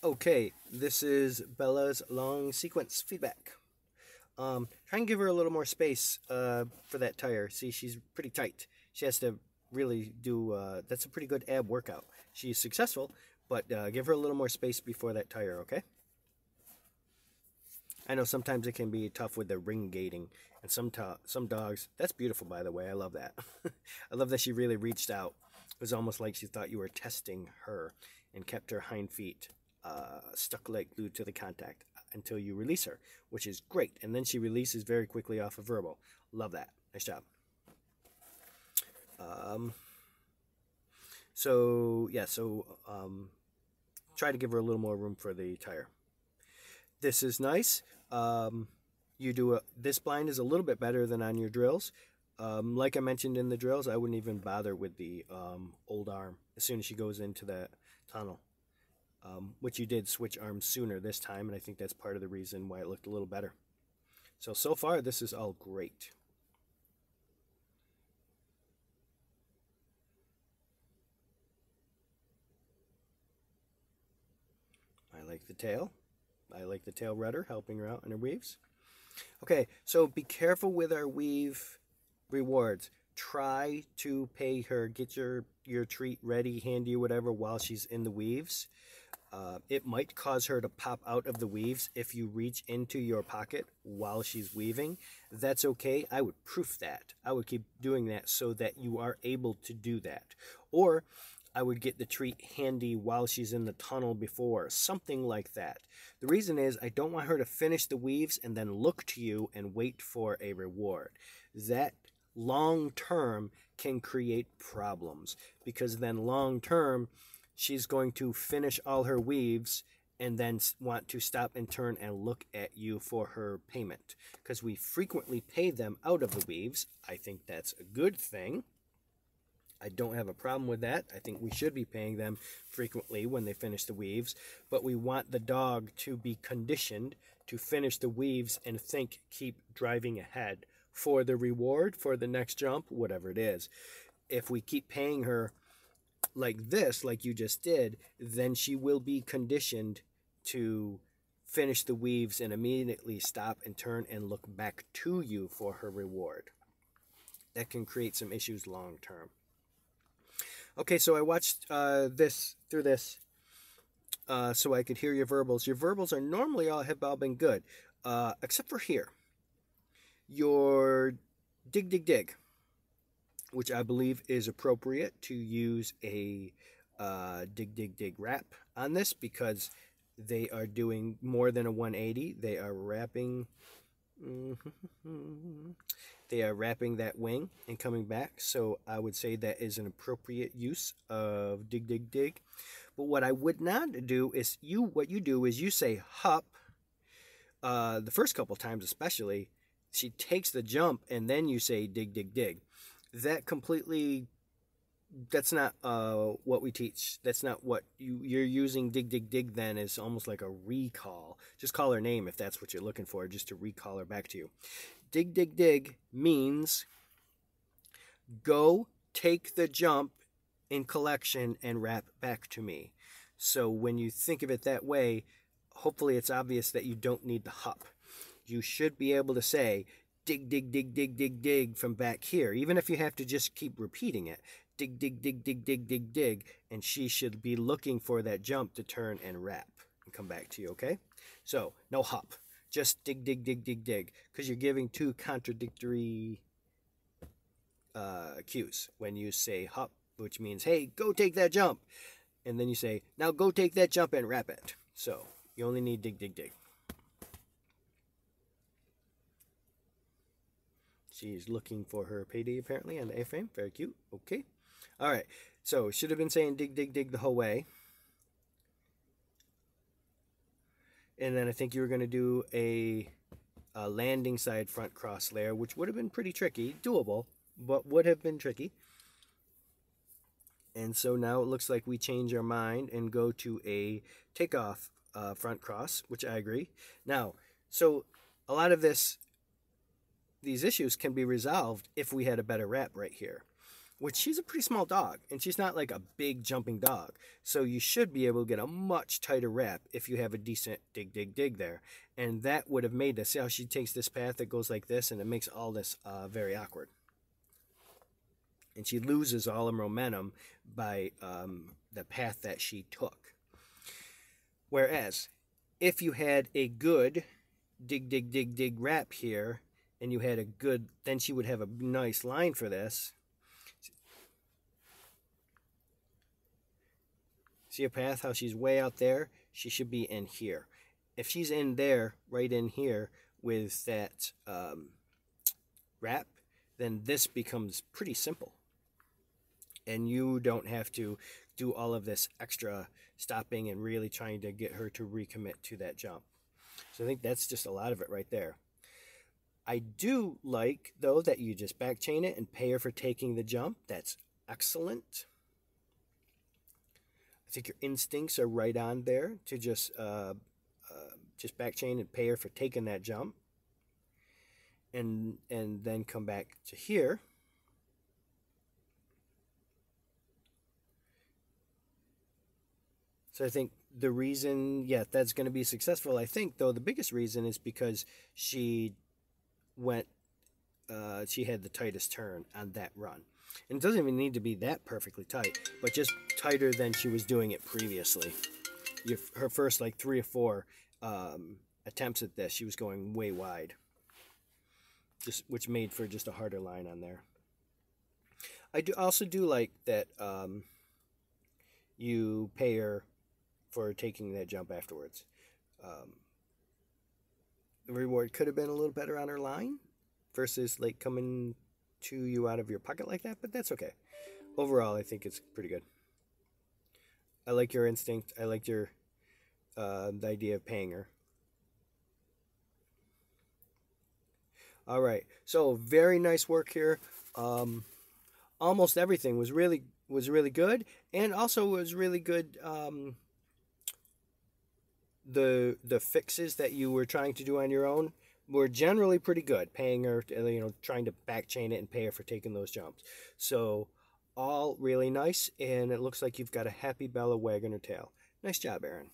Okay, this is Bella's long sequence feedback. Try and give her a little more space for that tire. See, she's pretty tight. She has to really do, that's a pretty good ab workout. She's successful, but give her a little more space before that tire, okay? I know sometimes it can be tough with the ring gating, and some dogs, that's beautiful, by the way. I love that. I love that she really reached out. It was almost like she thought you were testing her and kept her hind feet stuck like glued to the contact until you release her, which is great. And then she releases very quickly off of verbal. Love that. Nice job. Um, so try to give her a little more room for the tire. This is nice. This blind is a little bit better than on your drills. Like I mentioned in the drills, I wouldn't even bother with the old arm as soon as she goes into that tunnel. Which you did switch arms sooner this time, and I think that's part of the reason why it looked a little better. So far, this is all great. I like the tail. I like the tail rudder helping her out in her weaves. Okay, so be careful with our weave rewards. Try to pay her, get your treat ready, handy, or whatever while she's in the weaves. It might cause her to pop out of the weaves if you reach into your pocket while she's weaving. That's okay. I would proof that. I would keep doing that so that you are able to do that. Or I would get the treat handy while she's in the tunnel before, something like that. The reason is I don't want her to finish the weaves and then look to you and wait for a reward. That long term can create problems because then long term she's going to finish all her weaves and then want to stop and turn and look at you for her payment because we frequently pay them out of the weaves. I think that's a good thing. I don't have a problem with that. I think we should be paying them frequently when they finish the weaves, but we want the dog to be conditioned to finish the weaves and keep driving ahead for the reward, for the next jump, whatever it is. If we keep paying her like this, like you just did, then she will be conditioned to finish the weaves and immediately stop and turn and look back to you for her reward. That can create some issues long term. Okay, so I watched this through this so I could hear your verbals. Your verbals are normally have all been good, except for here. Your dig, dig, dig, which I believe is appropriate to use a dig, dig, dig wrap on this because they are doing more than a 180. They are wrapping. They are wrapping that wing and coming back. So I would say that is an appropriate use of dig, dig, dig. But what I would not do is what you do is you say hop. The first couple times especially, she takes the jump and then you say dig, dig, dig. That completely, that's not what we teach. That's not what you're using. Dig, dig, dig then is almost like a recall. Just call her name if that's what you're looking for, just to recall her back to you. Dig, dig, dig means go take the jump in collection and wrap back to me. So when you think of it that way, hopefully it's obvious that you don't need the hop. You should be able to say dig, dig, dig, dig, dig, dig from back here, even if you have to just keep repeating it. Dig, dig, dig, dig, dig, dig, dig, and she should be looking for that jump to turn and wrap and come back to you, okay? So, no hop. Just dig, dig, dig, dig, dig, because you're giving two contradictory cues. When you say hop, which means, hey, go take that jump, and then you say, now go take that jump and wrap it. So, you only need dig, dig, dig. She's looking for her payday apparently on the A-frame. Very cute. Okay. All right. So should have been saying dig, dig, dig the whole way. And then I think you were going to do a landing side front cross layer, which would have been pretty tricky. Doable, but would have been tricky. And so now it looks like we change our mind and go to a takeoff front cross, which I agree. Now, so a lot of these issues can be resolved if we had a better wrap right here. which she's a pretty small dog, and she's not like a big jumping dog. So you should be able to get a much tighter wrap if you have a decent dig, dig, dig there. And that would have made this. See how she takes this path that goes like this, and it makes all this very awkward. And she loses all her momentum by the path that she took. Whereas, if you had a good dig, dig, dig, dig wrap here, and you had a good, then she would have a nice line for this. See her path, how she's way out there? She should be in here. If she's in there, right in here, with that wrap, then this becomes pretty simple. And you don't have to do all of this extra stopping and really trying to get her to recommit to that jump. So I think that's just a lot of it right there. I do like, though, that you just back chain it and pay her for taking the jump. That's excellent. I think your instincts are right on there to just back chain and pay her for taking that jump. And then come back to here. So I think the reason, yeah, that's going to be successful, I think, though, the biggest reason is because she went, she had the tightest turn on that run. And it doesn't even need to be that perfectly tight, but just tighter than she was doing it previously. Her first, like, 3 or 4 attempts at this, she was going way wide, which made for just a harder line on there. I also do like that you pay her for taking that jump afterwards. The reward could have been a little better on her line versus like coming to you out of your pocket like that, but that's okay. Overall, I think it's pretty good. I like your instinct. I like your the idea of paying her. All right, so very nice work here. Almost everything was really good, and also was really good. The fixes that you were trying to do on your own were generally pretty good. Paying her, trying to back chain it and pay her for taking those jumps. So all really nice, and it looks like you've got a happy Bella wagging her tail. Nice job, Aaron.